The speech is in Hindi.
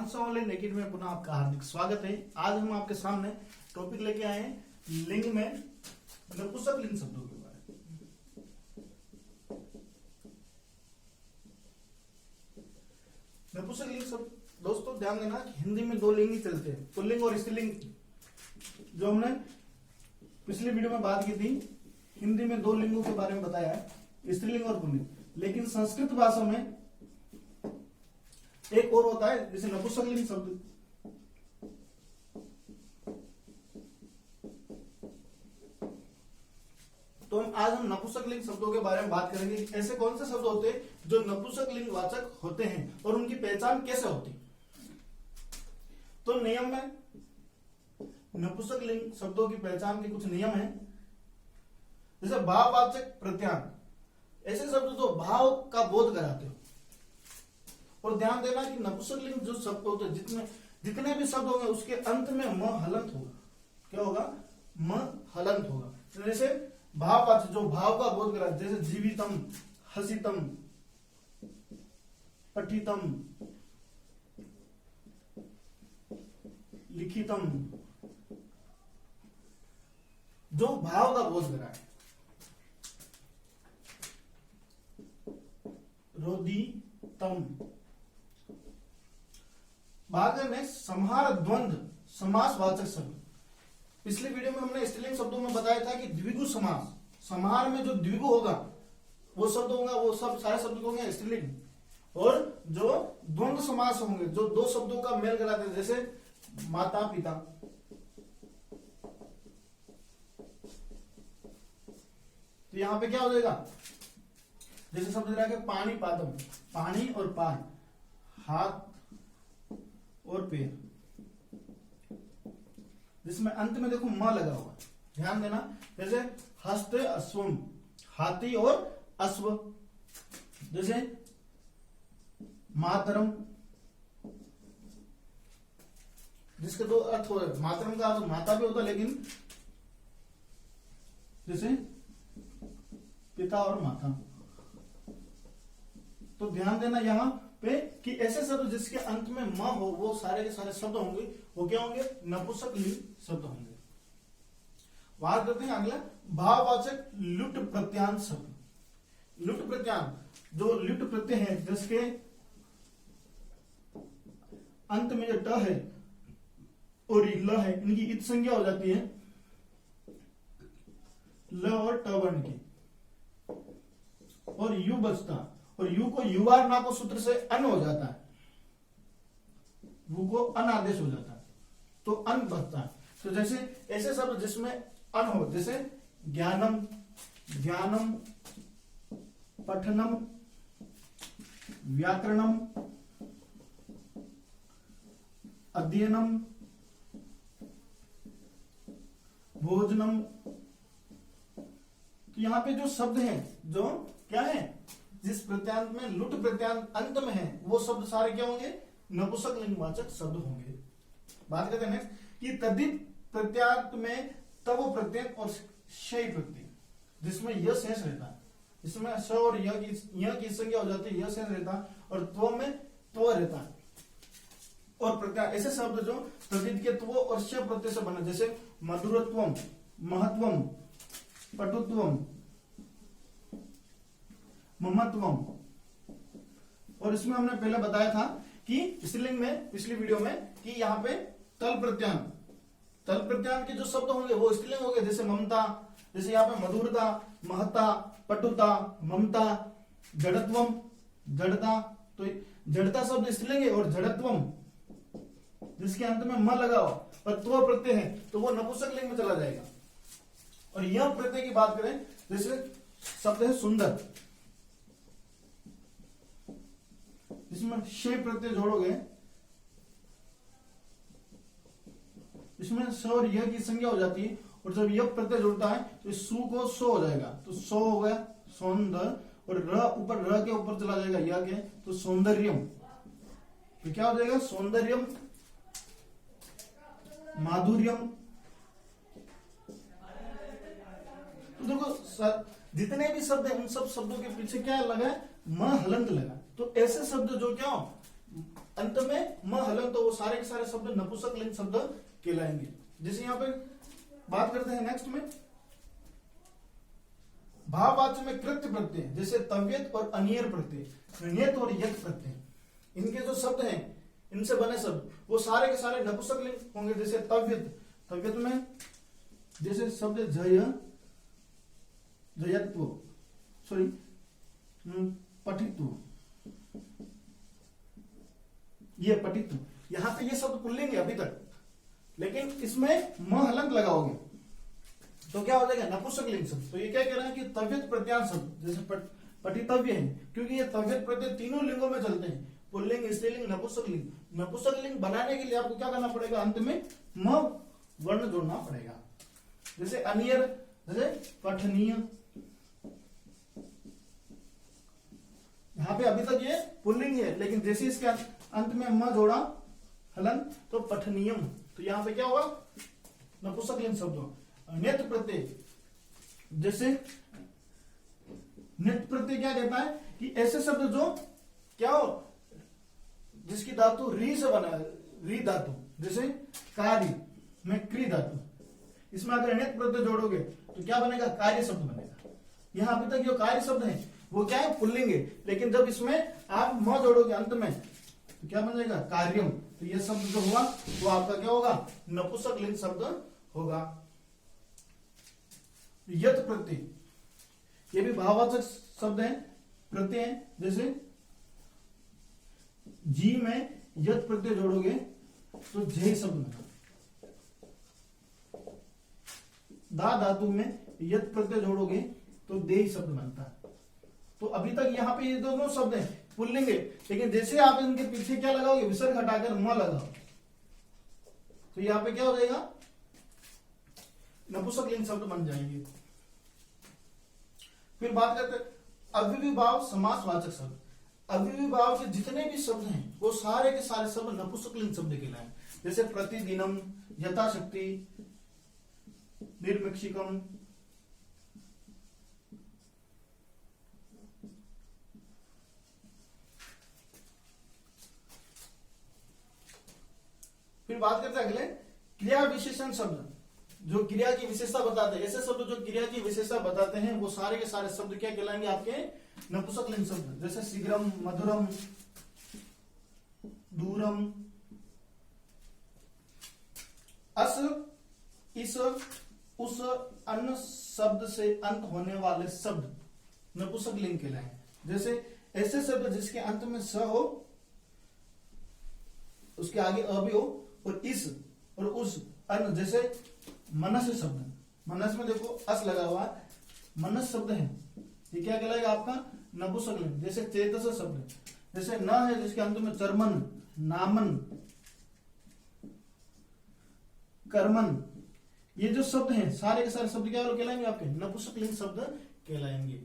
आंसर ऑनलाइन एकेडमी में पुनः आपका हार्दिक स्वागत है। आज हम आपके सामने टॉपिक लेके आए हैं लिंग में नपुंसक लिंग शब्दों के बारे में। नपुंसक लिंग शब्द दोस्तों ध्यान देना कि हिंदी में दो लिंग ही चलते हैं, पुल्लिंग और स्त्रीलिंग। जो हमने पिछली वीडियो में बात की थी, हिंदी में दो लिंगों के बारे में बताया है, स्त्रीलिंग और पुल्लिंग। लेकिन संस्कृत भाषा में एक और होता है जैसे नपुंसक लिंग शब्द। तो आज हम नपुंसक लिंग शब्दों के बारे में बात करेंगे। ऐसे कौन से शब्द होते हैं जो नपुंसक लिंग वाचक होते हैं और उनकी पहचान कैसे होती। तो नियम में नपुंसक लिंग शब्दों की पहचान के कुछ नियम हैं। जैसे भाववाचक प्रत्यान, ऐसे शब्द जो भाव का बोध कराते हो। और ध्यान देना कि नपुंसक लिंग जो शब्द होते हैं, जितने भी शब्द होंगे उसके अंत में म हलंत होगा। क्या होगा? म हलंत होगा। तो जैसे भाववाचक जो भाव का बोध करा, जैसे जीवितम, हसितम, पठितम, लिखितम, जो भाव का बोध करा है। रोदितम। बाद में संहार द्वंद्व समासवाचक शब्द। पिछली वीडियो में हमने स्त्रीलिंग शब्दों में बताया था कि द्विगु समास, संहार में जो द्विगु होगा वो शब्द होगा, वो सब सारे शब्द होंगे स्त्रीलिंग। और जो द्वंद्व समास होंगे, जो दो शब्दों का मेल कराते हैं, जैसे माता पिता। तो यहां पे क्या हो जाएगा? जैसे शब्द दिया है पानी पादम, पानी और पाद, हाथ और पैर, जिसमें अंत में देखो म लगा हुआ है, ध्यान देना। जैसे हस्ते अश्वम, हाथी और अश्व। जैसे मातरम, जिसके दो अर्थ हो रहे, मातरम का अर्थ माता भी होता, लेकिन जैसे पिता और माता। तो ध्यान देना यहाँ पे कि ऐसे शब्द जिसके अंत में म हो, वो सारे के सारे शब्द होंगे, वो क्या होंगे? नपुंसक लिंग शब्द होंगे। बात करते हैं अगला भाववाचक लुट प्रत्यान शब्द। लुट प्रत्यान, जो लुट प्रत्यय है, जिसके अंत में जो ट है और ल है, इनकी इत संज्ञा हो जाती है ल और ट वर्ण की, और यू बचता, और यू को युवार ना को सूत्र से अन हो जाता है, वू को अन आदेश हो जाता है, तो अन बचता है। तो जैसे ऐसे शब्द जिसमें अन हो, जैसे ज्ञानम, ज्ञानम, पठनम, व्याकरणम, अध्ययनम, भोजनम। तो यहां पे जो शब्द हैं, जो क्या है, जिस प्रत्यांत में लुट प्रत्यांत अंत में है, वो शब्द सारे क्या होंगे? नपुंसक लिंगवाचक शब्द होंगे। बात करते हैं नेक्स्ट कि तद्धित प्रत्यांत में तव प्रत्यय और शय प्रत्यय, जिसमें यह शेष रहता है, जिसमें स और य की संज्ञा हो जाती है, यह शेष रहता है, और त्व में त्व रहता है। और प्रत्यान ऐसे शब्द जो तद्धित के त्व और श प्रत्यय से बने, जैसे मधुरत्वम, महत्वम, पटुत्वम, ममत्वम। और इसमें हमने पहले बताया था कि स्त्रीलिंग में, पिछली वीडियो में, कि यहाँ पे तल प्रत्यान, तल प्रत्यान के जो शब्द होंगे वो स्त्रीलिंग होंगे, जैसे ममता, जैसे यहाँ पे मधुरता, महत्ता, पटुता, ममता, जड़त्वम, जड़ता। तो जड़ता शब्द स्त्रीलिंग है, और जड़त्वम जिसके अंत में म लगा हो और त्व प्रत्यय है, तो वो नपुंसक लिंग में चला जाएगा। और यह प्रत्यय की बात करें, जैसे शब्द है सुंदर, जिसमें शे प्रत्यय जोड़ोगे, इसमें स और य की संज्ञा हो जाती है, और जब यह प्रत्यय जुड़ता है तो सु को सो हो जाएगा, तो सो हो गया सौंदर्य, और र ऊपर, र के ऊपर चला जाएगा य के, तो सौंदर्यम। तो क्या हो जाएगा? सौंदर्यम, माधुर्यम। तो देखो जितने भी शब्द हैं, उन सब शब्दों के पीछे क्या लगा है? म हलंत लगा। तो ऐसे शब्द जो क्या अंत में म हलन, तो वो सारे के सारे शब्द नपुंसक लिंग शब्द कहलाएंगे। जैसे यहाँ पे बात करते हैं नेक्स्ट में भाववाच्य में कृत्य प्रत्यय, जैसे तव्यत और अनियर प्रत्यय, ण्यत और यत प्रत्यय, इनके जो शब्द हैं इनसे बने शब्द वो सारे के सारे नपुंसक लिंग होंगे। जैसे तव्यत, तव्यत में जैसे शब्द जय, जयत्व, सॉरी पठित्व, ये पठित्व, यहां पे ये शब्द पुल्लिंग है अभी तक, लेकिन इसमें म हलंत लगाओगे तो क्या हो जाएगा नपुंसक लिंग शब्द। तो ये क्या कह रहे हैं कि तव्यत प्रत्यांत शब्द जैसे पठितव्य है, क्योंकि ये तव्यत प्रत्यय तीनों लिंगों में चलते हैं, पुल्लिंग, स्त्रीलिंग, नपुंसक लिंग। नपुंसक लिंग बनाने के लिए आपको क्या करना पड़ेगा, अंत में म वर्ण जोड़ना पड़ेगा। जैसे अनियर, जैसे पठनीय, यहाँ पे अभी तक ये पुल्लिंग है, लेकिन जैसे इसके अंत में म जोड़ा हलन तो पठनीयम, तो यहाँ पे क्या होगा नपुंसक लिंग शब्द हो। नित्य प्रत्यय, जैसे नित्य प्रत्यय क्या कहता है कि ऐसे शब्द जो क्या हो जिसकी धातु री से बना है, री धातु, जैसे कार्य में क्री धातु, इसमें अगर नित्य प्रत्यय जोड़ोगे तो क्या बनेगा, कार्य शब्द बनेगा। यहाँ अभी तक जो कार्य शब्द है वो क्या है पुल्लिंग है, लेकिन जब इसमें आप म जोड़ोगे अंत में तो क्या बन जाएगा कार्यम, तो ये शब्द जो हुआ वो आपका क्या होगा नपुंसक लिंग शब्द होगा। यत प्रत्यय, ये भी भाववाचक शब्द है, प्रत्यय है, जैसे जी में यत प्रत्यय जोड़ोगे तो जय शब्द बना, दा धातु में यत प्रत्यय जोड़ोगे तो देय शब्द बनता है। तो अभी तक यहाँ पे ये दोनों शब्द हैं पुल्लिंग है, लेकिन जैसे आप इनके पीछे क्या लगाओगे, विसर्ग हटाकर म लगाओ तो यहाँ पे क्या हो जाएगा नपुंसक लिंग शब्द बन जाएंगे। फिर बात करते हैं अव्ययीभाव समासवाचक शब्द। अव्ययीभाव के जितने भी शब्द हैं वो सारे के सारे शब्द नपुंसक लिंग शब्द कहलाए, जैसे प्रतिदिनम, यथाशक्ति, निर्मिक्षिकम, फिर बात करते हैं अगले क्रिया विशेषण शब्द, जो क्रिया की विशेषता बताते हैं। ऐसे शब्द जो क्रिया की विशेषता बताते हैं वो सारे के सारे शब्द क्या कहलाएंगे आपके नपुंसक लिंग शब्द, जैसे शीघ्रम, मधुरम, दूरम, अस, इस, उस, अन्य शब्द से अंत होने वाले शब्द नपुंसक लिंग कहलाएंगे। जैसे ऐसे शब्द जिसके अंत में स हो, उसके आगे अ भी हो, और इस और उस, अन्य, जैसे मनस शब्द, मनस में देखो अस लगा हुआ है, मनस शब्द है, ये क्या कहलाएगा आपका नपुंसक लिंग। जैसे चेतस शब्द, जैसे न है जिसके अंत में चर्मन, नामन, कर्मन, ये जो शब्द हैं सारे के सारे शब्द क्या कहलाएंगे आपके नपुंसक लिंग शब्द कहलाएंगे।